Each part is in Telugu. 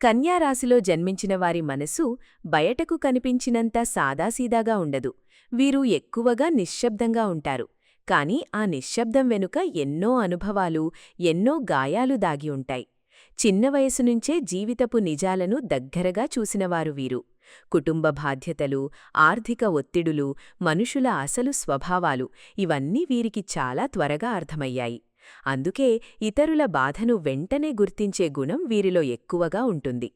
కన్యారాశిలో జన్మించిన వారి మనసు బయటకు కనిపించినంత సాదాసీదాగా ఉండదు. వీరు ఎక్కువగా నిశ్శబ్దంగా ఉంటారు. కాని ఆ నిశ్శబ్దం వెనుక ఎన్నో అనుభవాలు, ఎన్నో గాయాలు దాగి ఉంటాయి. చిన్న వయసునుంచే జీవితపు నిజాలను దగ్గరగా చూసినవారు వీరు. కుటుంబ బాధ్యతలు, ఆర్థిక ఒత్తిడులు, మనుషుల అసలు స్వభావాలు ఇవన్నీ వీరికి చాలా త్వరగా అర్థమయ్యాయి. అందుకే ఇతరుల బాధను వెంటనే గుర్తించే గుణం వీరిలో ఎక్కువగా ఉంటుంది.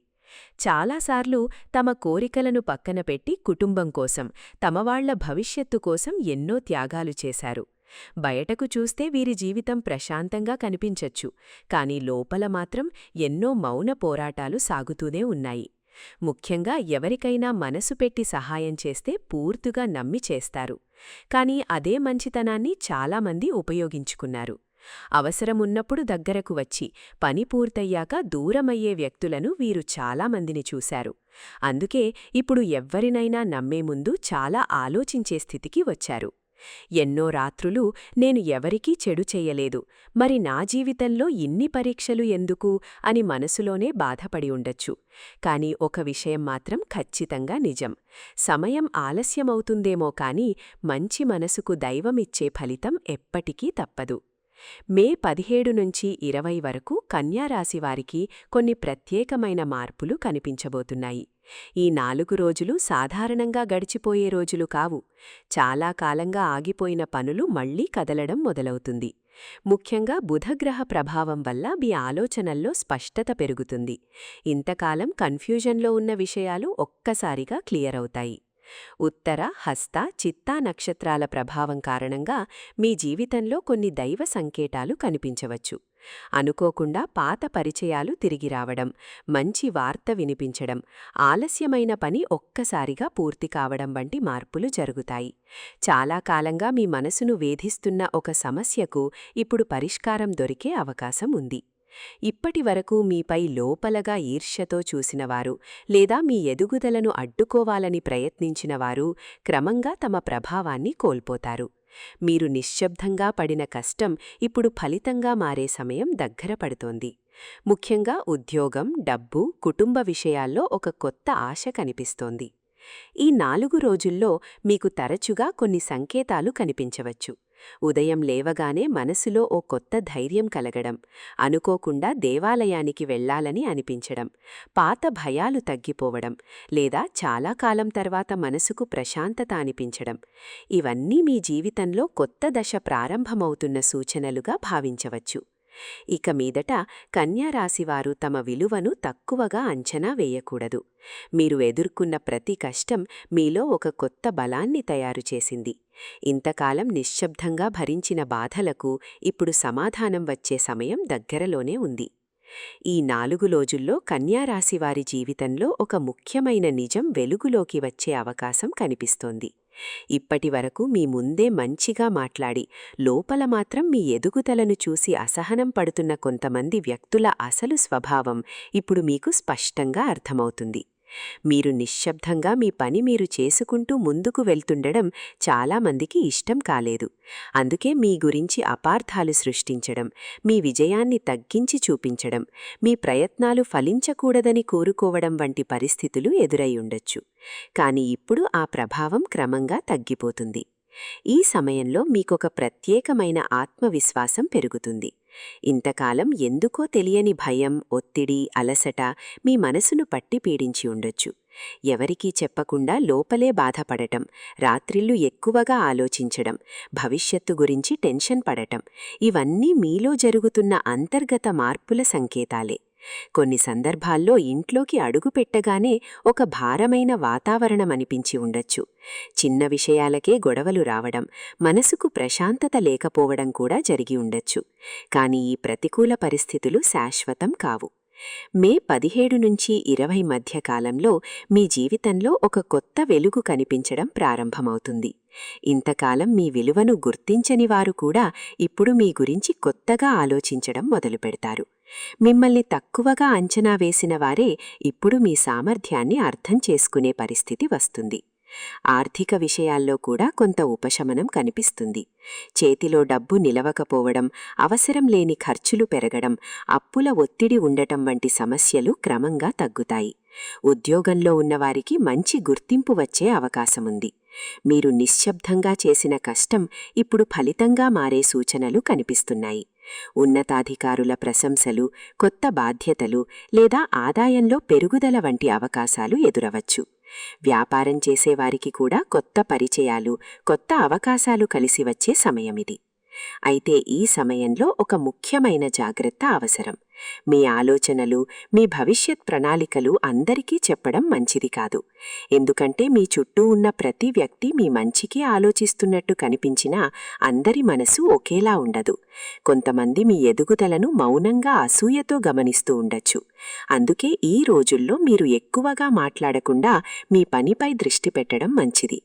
చాలాసార్లు తమ కోరికలను పక్కన పెట్టి కుటుంబం కోసం, తమవాళ్ల భవిష్యత్తు కోసం ఎన్నో త్యాగాలు చేశారు. బయటకు చూస్తే వీరి జీవితం ప్రశాంతంగా కనిపించచ్చు, కాని లోపల మాత్రం ఎన్నో మౌన పోరాటాలు సాగుతూనే ఉన్నాయి. ముఖ్యంగా ఎవరికైనా మనసు పెట్టి సహాయం చేస్తే పూర్తిగా నమ్మి చేస్తారు. కాని అదే మంచితనాన్ని చాలామంది ఉపయోగించుకున్నారు. అవసరమున్నప్పుడు దగ్గరకు వచ్చి పని పూర్తయ్యాక దూరమయ్యే వ్యక్తులను వీరు చాలామందిని చూశారు. అందుకే ఇప్పుడు ఎవ్వరినైనా నమ్మే ముందు చాలా ఆలోచించే స్థితికి వచ్చారు. ఎన్నో రాత్రులు నేను ఎవరికీ చెడు చెయ్యలేదు, మరి నా జీవితంలో ఇన్ని పరీక్షలు ఎందుకు అని మనసులోనే బాధపడి ఉండొచ్చు. కాని ఒక విషయం మాత్రం ఖచ్చితంగా నిజం. సమయం ఆలస్యమవుతుందేమో కాని మంచి మనసుకు దైవమిచ్చే ఫలితం ఎప్పటికీ తప్పదు. మే 17 నుంచి 20 వరకు కన్యారాశివారికి కొన్ని ప్రత్యేకమైన మార్పులు కనిపించబోతున్నాయి. ఈ 4 రోజులు సాధారణంగా గడిచిపోయే రోజులు కావు. చాలా కాలంగా ఆగిపోయిన పనులు మళ్లీ కదలడం మొదలవుతుంది. ముఖ్యంగా బుధగ్రహ ప్రభావం వల్ల మీ ఆలోచనల్లో స్పష్టత పెరుగుతుంది. ఇంతకాలం కన్ఫ్యూజన్లో ఉన్న విషయాలు ఒక్కసారిగా క్లియర్ అవుతాయి. ఉత్తర, హస్త, చిత్తా నక్షత్రాల ప్రభావం కారణంగా మీ జీవితంలో కొన్ని దైవ సంకేతాలు కనిపించవచ్చు. అనుకోకుండా పాత పరిచయాలు తిరిగి రావడం, మంచి వార్త వినిపించడం, ఆలస్యమైన పని ఒక్కసారిగా పూర్తి కావడం వంటి మార్పులు జరుగుతాయి. చాలా కాలంగా మీ మనసును వేధిస్తున్న ఒక సమస్యకు ఇప్పుడు పరిష్కారం దొరికే అవకాశం ఉంది. ఇప్పటివరకు మీపై లోపలగా ఈర్ష్యతో చూసినవారు లేదా మీ ఎదుగుదలను అడ్డుకోవాలని ప్రయత్నించినవారు క్రమంగా తమ ప్రభావాన్ని కోల్పోతారు. మీరు నిశ్శబ్దంగా పడిన కష్టం ఇప్పుడు ఫలితంగా మారే సమయం దగ్గర పడుతోంది. ముఖ్యంగా ఉద్యోగం, డబ్బు, కుటుంబ విషయాల్లో ఒక కొత్త ఆశ కనిపిస్తోంది. ఈ 4 రోజుల్లో మీకు తరచుగా కొన్ని సంకేతాలు కనిపించవచ్చు. ఉదయం లేవగానే మనసులో ఓ కొత్త ధైర్యం కలగడం, అనుకోకుండా దేవాలయానికి వెళ్లాలని అనిపించడం, పాత భయాలు తగ్గిపోవడం, లేదా చాలా కాలం తర్వాత మనసుకు ప్రశాంతత అనిపించడం ఇవన్నీ మీ జీవితంలో కొత్త దశ ప్రారంభమవుతున్న సూచనలుగా భావించవచ్చు. ఇక మీదట కన్యారాశివారు తమ విలువను తక్కువగా అంచనా వేయకూడదు. మీరు ఎదుర్కొన్న ప్రతి కష్టం మీలో ఒక కొత్త బలాన్ని తయారుచేసింది. ఇంతకాలం నిశ్శబ్దంగా భరించిన బాధలకు ఇప్పుడు సమాధానం వచ్చే సమయం దగ్గరలోనే ఉంది. ఈ 4 రోజుల్లో కన్యారాశివారి జీవితంలో ఒక ముఖ్యమైన నిజం వెలుగులోకి వచ్చే అవకాశం కనిపిస్తోంది. ఇప్పటివరకు మీ ముందే మంచిగా మాట్లాడి లోపల మాత్రం మీ ఎదుగుదలను చూసి అసహనం పడుతున్న కొంతమంది వ్యక్తుల అసలు స్వభావం ఇప్పుడు మీకు స్పష్టంగా అర్థమవుతుంది. మీరు నిశ్శబ్దంగా మీ పని మీరు చేసుకుంటూ ముందుకు వెళ్తుండడం చాలామందికి ఇష్టం కాలేదు. అందుకే మీ గురించి అపార్థాలు సృష్టించడం, మీ విజయాన్ని తగ్గించి చూపించడం, మీ ప్రయత్నాలు ఫలించకూడదని కోరుకోవడం వంటి పరిస్థితులు ఎదురయ్యుండొచ్చు. కాని ఇప్పుడు ఆ ప్రభావం క్రమంగా తగ్గిపోతుంది. ఈ సమయంలో మీకొక ప్రత్యేకమైన ఆత్మవిశ్వాసం పెరుగుతుంది. ఇంతకాలం ఎందుకో తెలియని భయం, ఒత్తిడి, అలసట మీ మనసును పట్టి పీడించి ఉండొచ్చు. ఎవరికీ చెప్పకుండా లోపలే బాధపడటం, రాత్రిళ్లు ఎక్కువగా ఆలోచించడం, భవిష్యత్తు గురించి టెన్షన్ పడటం ఇవన్నీ మీలో జరుగుతున్న అంతర్గత మార్పుల సంకేతాలే. కొన్ని సందర్భాల్లో ఇంట్లోకి అడుగుపెట్టగానే ఒక భారమైన వాతావరణం అనిపించి ఉండొచ్చు. చిన్న విషయాలకే గొడవలు రావడం, మనసుకు ప్రశాంతత లేకపోవడం కూడా జరిగి ఉండొచ్చు. కాని ఈ ప్రతికూల పరిస్థితులు శాశ్వతం కావు. మే 17 నుంచి 20 మధ్య కాలంలో మీ జీవితంలో ఒక కొత్త వెలుగు కనిపించడం ప్రారంభమవుతుంది. ఇంతకాలం మీ విలువను గుర్తించని వారు కూడా ఇప్పుడు మీ గురించి కొత్తగా ఆలోచించడం మొదలుపెడతారు. మిమ్మల్ని తక్కువగా అంచనా వేసిన వారే ఇప్పుడు మీ సామర్థ్యాన్ని అర్థం చేసుకునే పరిస్థితి వస్తుంది. ఆర్థిక విషయాల్లో కూడా కొంత ఉపశమనం కనిపిస్తుంది. చేతిలో డబ్బు నిలవకపోవడం, అవసరం లేని ఖర్చులు పెరగడం, అప్పుల ఒత్తిడి ఉండటం వంటి సమస్యలు క్రమంగా తగ్గుతాయి. ఉద్యోగంలో ఉన్నవారికి మంచి గుర్తింపు వచ్చే అవకాశముంది. మీరు నిశ్శబ్దంగా చేసిన కష్టం ఇప్పుడు ఫలితంగా మారే సూచనలు కనిపిస్తున్నాయి. ఉన్నతాధికారుల ప్రశంసలు, కొత్త బాధ్యతలు లేదా ఆదాయంలో పెరుగుదల వంటి అవకాశాలు ఎదురవచ్చు. వ్యాపారం చేసేవారికి కూడా కొత్త పరిచయాలు, కొత్త అవకాశాలు కలిసి వచ్చే సమయమిది. అయితే ఈ సమయంలో ఒక ముఖ్యమైన జాగ్రత్త అవసరం. మీ ఆలోచనలు, మీ భవిష్యత్ ప్రణాళికలు అందరికీ చెప్పడం మంచిది కాదు. ఎందుకంటే మీ చుట్టూ ఉన్న ప్రతి వ్యక్తి మీ మంచికి ఆలోచిస్తున్నట్టు కనిపించినా అందరి మనసు ఒకేలా ఉండదు. కొంతమంది మీ ఎదుగుదలను మౌనంగా అసూయతో గమనిస్తూ ఉండొచ్చు. అందుకే ఈ రోజుల్లో మీరు ఎక్కువగా మాట్లాడకుండా మీ పనిపై దృష్టి పెట్టడం మంచిది.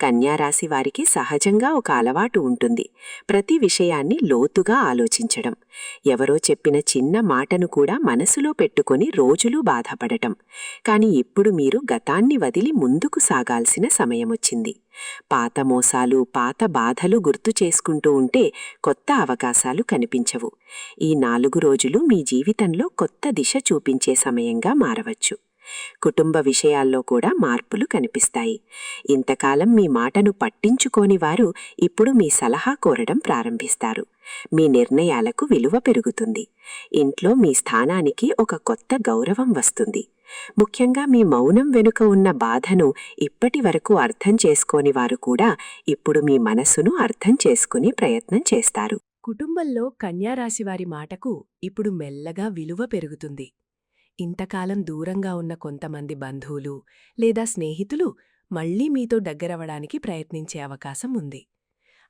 కన్యారాశి వారికి సహజంగా ఒక అలవాటు ఉంటుంది. ప్రతి విషయాన్ని లోతుగా ఆలోచించడం. ఎవరో చెప్పిన చిన్న మాటను కూడా మనసులో పెట్టుకొని రోజులు బాధపడటం. కానీ ఇప్పుడు మీరు గతాన్ని వదిలి ముందుకు సాగాల్సిన సమయమొచ్చింది. పాత మోసాలు, పాత బాధలు గుర్తు చేసుకుంటూ ఉంటే కొత్త అవకాశాలు కనిపించవు. ఈ 4 రోజులు మీ జీవితంలో కొత్త దిశ చూపించే సమయంగా మారవచ్చు. కుటుంబ విషయాల్లో కూడా మార్పులు కనిపిస్తాయి. ఇంతకాలం మీ మాటను పట్టించుకోని వారు ఇప్పుడు మీ సలహా కోరడం ప్రారంభిస్తారు. మీ నిర్ణయాలకు విలువ పెరుగుతుంది. ఇంట్లో మీ స్థానానికి ఒక కొత్త గౌరవం వస్తుంది. ముఖ్యంగా మీ మౌనం వెనుక ఉన్న బాధను ఇప్పటి వరకు అర్థం చేసుకోని వారు కూడా ఇప్పుడు మీ మనసును అర్థం చేసుకునే ప్రయత్నం చేస్తారు. కుటుంబంలో కన్యారాశివారి మాటకు ఇప్పుడు మెల్లగా విలువ పెరుగుతుంది. ఇంతకాలం దూరంగా ఉన్న కొంతమంది బంధువులు లేదా స్నేహితులు మళ్లీ మీతో దగ్గరవడానికి ప్రయత్నించే అవకాశం ఉంది.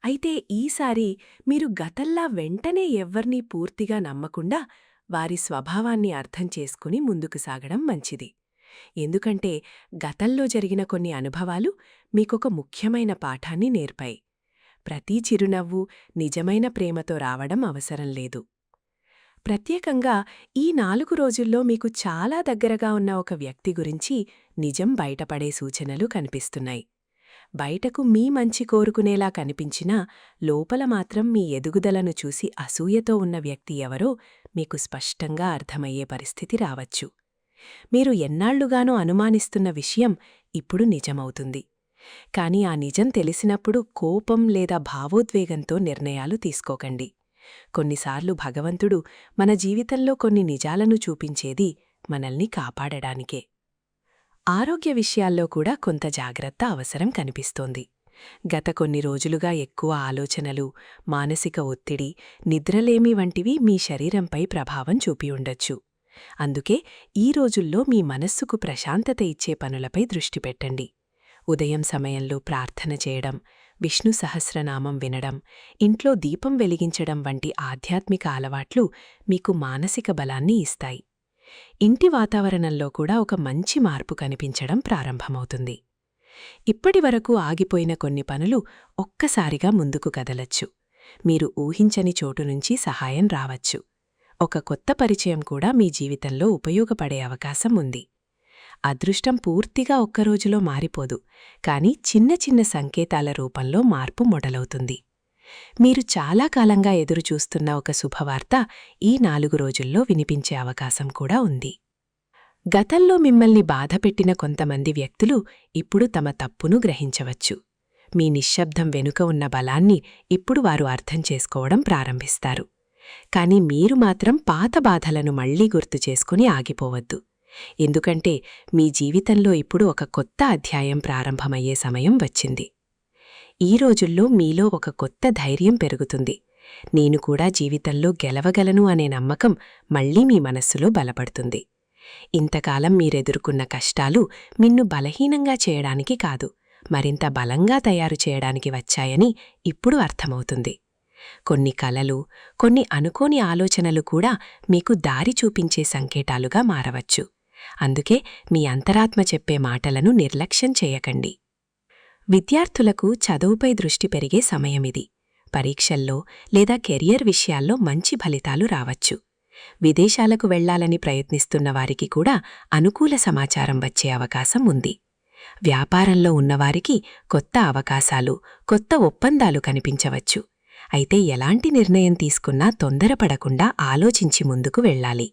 అయితే ఈసారి మీరు గతంలా వెంటనే ఎవ్వర్నీ పూర్తిగా నమ్మకుండా వారి స్వభావాన్ని అర్థం చేసుకుని ముందుకు సాగడం మంచిది. ఎందుకంటే గతంలో జరిగిన కొన్ని అనుభవాలు మీకొక ముఖ్యమైన పాఠాన్ని నేర్పాయి. ప్రతి చిరునవ్వు నిజమైన ప్రేమతో రావడం అవసరం లేదు. ప్రత్యేకంగా ఈ 4 రోజుల్లో మీకు చాలా దగ్గరగా ఉన్న ఒక వ్యక్తి గురించి నిజం బయటపడే సూచనలు కనిపిస్తున్నాయి. బయటకు మీ మంచి కోరుకునేలా కనిపించినా లోపల మాత్రం మీ ఎదుగుదలను చూసి అసూయతో ఉన్న వ్యక్తి ఎవరో మీకు స్పష్టంగా అర్థమయ్యే పరిస్థితి రావచ్చు. మీరు ఎన్నాళ్లుగానో అనుమానిస్తున్న విషయం ఇప్పుడు నిజమవుతుంది. కానీ ఆ నిజం తెలిసినప్పుడు కోపం లేదా భావోద్వేగంతో నిర్ణయాలు తీసుకోకండి. కొన్నిసార్లు భగవంతుడు మన జీవితంలో కొన్ని నిజాలను చూపించేది మనల్ని కాపాడడానికే. ఆరోగ్య విషయాల్లో కూడా కొంత జాగ్రత్త అవసరం కనిపిస్తోంది. గత కొన్ని రోజులుగా ఎక్కువ ఆలోచనలు, మానసిక ఒత్తిడి, నిద్రలేమి వంటివి మీ శరీరంపై ప్రభావం చూపి ఉండొచ్చు. అందుకే ఈ రోజుల్లో మీ మనస్సుకు ప్రశాంతత ఇచ్చే పనులపై దృష్టి పెట్టండి. ఉదయం సమయంలో ప్రార్థన చేయడం, విష్ణు సహస్రనామం వినడం, ఇంట్లో దీపం వెలిగించడం వంటి ఆధ్యాత్మిక అలవాట్లు మీకు మానసిక బలాన్ని ఇస్తాయి. ఇంటి వాతావరణంలో కూడా ఒక మంచి మార్పు కనిపించడం ప్రారంభమవుతుంది. ఇప్పటివరకు ఆగిపోయిన కొన్ని పనులు ఒక్కసారిగా ముందుకు కదలచ్చు. మీరు ఊహించని చోటు నుంచి సహాయం రావచ్చు. ఒక కొత్త పరిచయం కూడా మీ జీవితంలో ఉపయోగపడే అవకాశం ఉంది. అదృష్టం పూర్తిగా ఒక్కరోజులో మారిపోదు, కానీ చిన్న చిన్న సంకేతాల రూపంలో మార్పు మొదలవుతుంది. మీరు చాలా కాలంగా ఎదురుచూస్తున్న ఒక శుభవార్త ఈ 4 రోజుల్లో వినిపించే అవకాశం కూడా ఉంది. గతంలో మిమ్మల్ని బాధపెట్టిన కొంతమంది వ్యక్తులు ఇప్పుడు తమ తప్పును గ్రహించవచ్చు. మీ నిశ్శబ్దం వెనుక ఉన్న బలాన్ని ఇప్పుడు వారు అర్థం చేసుకోవడం ప్రారంభిస్తారు. కానీ మీరు మాత్రం పాత బాధలను మళ్లీ గుర్తు చేసుకుని ఆగిపోవద్దు. ఎందుకంటే మీ జీవితంలో ఇప్పుడు ఒక కొత్త అధ్యాయం ప్రారంభమయ్యే సమయం వచ్చింది. ఈ రోజుల్లో మీలో ఒక కొత్త ధైర్యం పెరుగుతుంది. నేను కూడా జీవితంలో గెలవగలను అనే నమ్మకం మళ్లీ మీ మనస్సులో బలపడుతుంది. ఇంతకాలం మీరెదుర్కొన్న కష్టాలు మిన్ను బలహీనంగా చేయడానికి కాదు, మరింత బలంగా తయారు చేయడానికి వచ్చాయని ఇప్పుడు అర్థమవుతుంది. కొన్ని కలలు, కొన్ని అనుకోని ఆలోచనలు కూడా మీకు దారి చూపించే సంకేతాలుగా మారవచ్చు. అందుకే మీ అంతరాత్మ చెప్పే మాటలను నిర్లక్ష్యం చేయకండి. విద్యార్థులకు చదువుపై దృష్టి పెరిగే సమయమిది. పరీక్షల్లో లేదా కెరియర్ విషయాల్లో మంచి ఫలితాలు రావచ్చు. విదేశాలకు వెళ్లాలని ప్రయత్నిస్తున్న వారికి కూడా అనుకూల సమాచారం వచ్చే అవకాశం ఉంది. వ్యాపారంలో ఉన్నవారికి కొత్త అవకాశాలు, కొత్త ఒప్పందాలు కనిపించవచ్చు. అయితే ఎలాంటి నిర్ణయం తీసుకున్నా తొందరపడకుండా ఆలోచించి ముందుకు వెళ్ళాలి.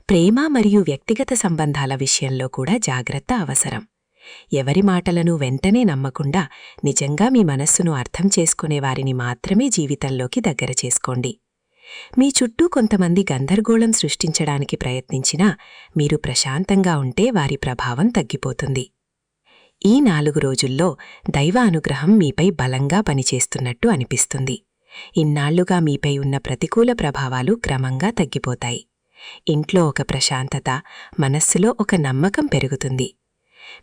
ప్రేమ మరియు వ్యక్తిగత సంబంధాల విషయంలో కూడా జాగ్రత్త అవసరం. ఎవరి మాటలను వెంటనే నమ్మకుండా నిజంగా మీ మనస్సును అర్థం చేసుకునేవారిని మాత్రమే జీవితంలోకి దగ్గర చేసుకోండి. మీ చుట్టూ కొంతమంది గందరగోళం సృష్టించడానికి ప్రయత్నించినా మీరు ప్రశాంతంగా ఉంటే వారి ప్రభావం తగ్గిపోతుంది. ఈ 4 రోజుల్లో దైవ అనుగ్రహం మీపై బలంగా పనిచేస్తున్నట్టు అనిపిస్తుంది. ఇన్నాళ్లుగా మీపై ఉన్న ప్రతికూల ప్రభావాలు క్రమంగా తగ్గిపోతాయి. ఇంట్లో ఒక ప్రశాంతత, మనస్సులో ఒక నమ్మకం పెరుగుతుంది.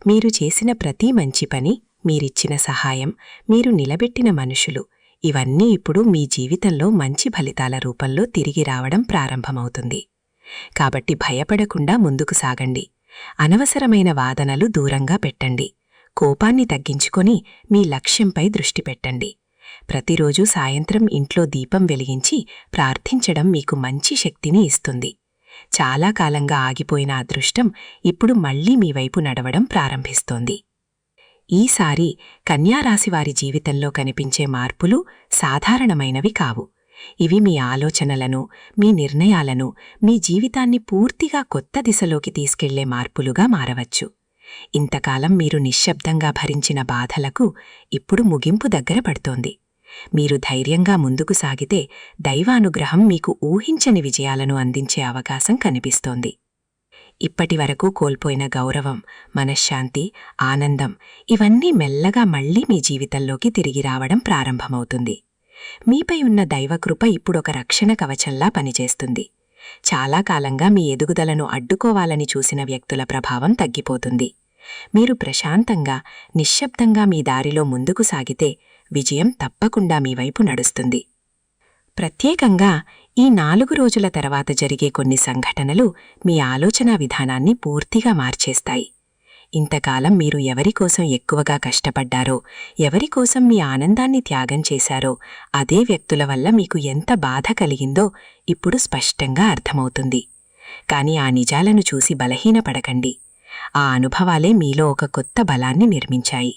మీరు చేసిన ప్రతి మంచి పని, మీరిచ్చిన సహాయం, మీరు నిలబెట్టిన మనుషులు ఇవన్నీ ఇప్పుడు మీ జీవితంలో మంచి ఫలితాల రూపంలో తిరిగి రావడం ప్రారంభమవుతుంది. కాబట్టి భయపడకుండా ముందుకు సాగండి. అనవసరమైన వాదనలు దూరంగా పెట్టండి. కోపాన్ని తగ్గించుకొని మీ లక్ష్యంపై దృష్టి పెట్టండి. ప్రతిరోజూ సాయంత్రం ఇంట్లో దీపం వెలిగించి ప్రార్థించడం మీకు మంచి శక్తిని ఇస్తుంది. చాలా కాలంగా ఆగిపోయిన అదృష్టం ఇప్పుడు మళ్లీ మీ వైపు నడవడం ప్రారంభిస్తోంది. ఈసారి కన్యారాశివారి జీవితంలో కనిపించే మార్పులు సాధారణమైనవి కావు. ఇవి మీ ఆలోచనలను, మీ నిర్ణయాలను, మీ జీవితాన్ని పూర్తిగా కొత్త దిశలోకి తీసుకెళ్లే మార్పులుగా మారవచ్చు. ఇంతకాలం మీరు నిశ్శబ్దంగా భరించిన బాధలకు ఇప్పుడు ముగింపు దగ్గర పడుతోంది. మీరు ధైర్యంగా ముందుకు సాగితే దైవానుగ్రహం మీకు ఊహించని విజయాలను అందించే అవకాశం కనిపిస్తోంది. ఇప్పటివరకు కోల్పోయిన గౌరవం, మనశ్శాంతి, ఆనందం ఇవన్నీ మెల్లగా మళ్లీ మీ జీవితంలోకి తిరిగి రావడం ప్రారంభమవుతుంది. మీపై ఉన్న దైవకృప ఇప్పుడొక రక్షణ కవచంలా పనిచేస్తుంది. చాలా కాలంగా మీ ఎదుగుదలను అడ్డుకోవాలని చూసిన వ్యక్తుల ప్రభావం తగ్గిపోతుంది. మీరు ప్రశాంతంగా, నిశ్శబ్దంగా మీ దారిలో ముందుకు సాగితే విజయం తప్పకుండా మీ వైపు నడుస్తుంది. ప్రత్యేకంగా ఈ 4 రోజుల తర్వాత జరిగే కొన్ని సంఘటనలు మీ ఆలోచనా విధానాన్ని పూర్తిగా మార్చేస్తాయి. ఇంతకాలం మీరు ఎవరికోసం ఎక్కువగా కష్టపడ్డారో, ఎవరికోసం మీ ఆనందాన్ని త్యాగం చేశారో, అదే వ్యక్తుల వల్ల మీకు ఎంత బాధ కలిగిందో ఇప్పుడు స్పష్టంగా అర్థమవుతుంది. కాని ఆ నిజాలను చూసి బలహీనపడకండి. ఆ అనుభవాలే మీలో ఒక కొత్త బలాన్ని నిర్మించాయి.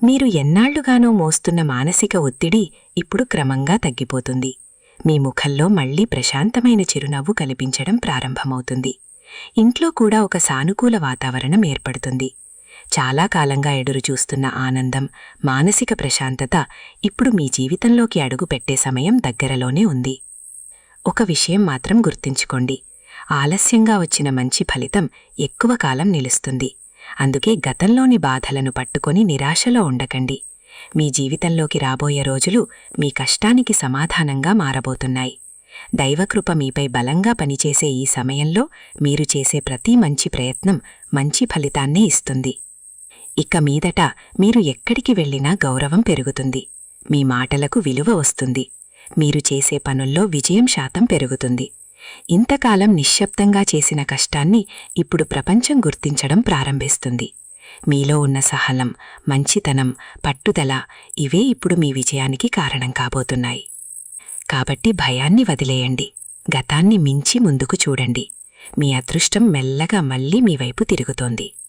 మీరు ఎన్నాళ్లుగానో మోస్తున్న మానసిక ఒత్తిడి ఇప్పుడు క్రమంగా తగ్గిపోతుంది. మీ ముఖంలో మళ్లీ ప్రశాంతమైన చిరునవ్వు కనిపించడం ప్రారంభమవుతుంది. ఇంట్లో కూడా ఒక సానుకూల వాతావరణం ఏర్పడుతుంది. చాలా కాలంగా ఎదురుచూస్తున్న ఆనందం, మానసిక ప్రశాంతత ఇప్పుడు మీ జీవితంలోకి అడుగు పెట్టే సమయం దగ్గరలోనే ఉంది. ఒక విషయం మాత్రం గుర్తుంచుకోండి, ఆలస్యంగా వచ్చిన మంచి ఫలితం ఎక్కువ కాలం నిలుస్తుంది. అందుకే గతంలోని బాధలను పట్టుకొని నిరాశలో ఉండకండి. మీ జీవితంలోకి రాబోయే రోజులు మీ కష్టానికి సమాధానంగా మారబోతున్నాయి. దైవకృప మీపై బలంగా పనిచేసే ఈ సమయంలో మీరు చేసే ప్రతి మంచి ప్రయత్నం మంచి ఫలితాన్నే ఇస్తుంది. ఇక మీదట మీరు ఎక్కడికి వెళ్లినా గౌరవం పెరుగుతుంది. మీ మాటలకు విలువ వస్తుంది. మీరు చేసే పనుల్లో విజయం శాతం పెరుగుతుంది. ఇంతకాలం నిశ్శబ్దంగా చేసిన కష్టాన్ని ఇప్పుడు ప్రపంచం గుర్తించడం ప్రారంభిస్తుంది. మీలో ఉన్న సహనం, మంచితనం, పట్టుదల ఇవే ఇప్పుడు మీ విజయానికి కారణం కాబోతున్నాయి. కాబట్టి భయాన్ని వదిలేయండి. గతాన్ని మించి ముందుకు చూడండి. మీ అదృష్టం మెల్లగా మళ్లీ మీ వైపు తిరుగుతోంది.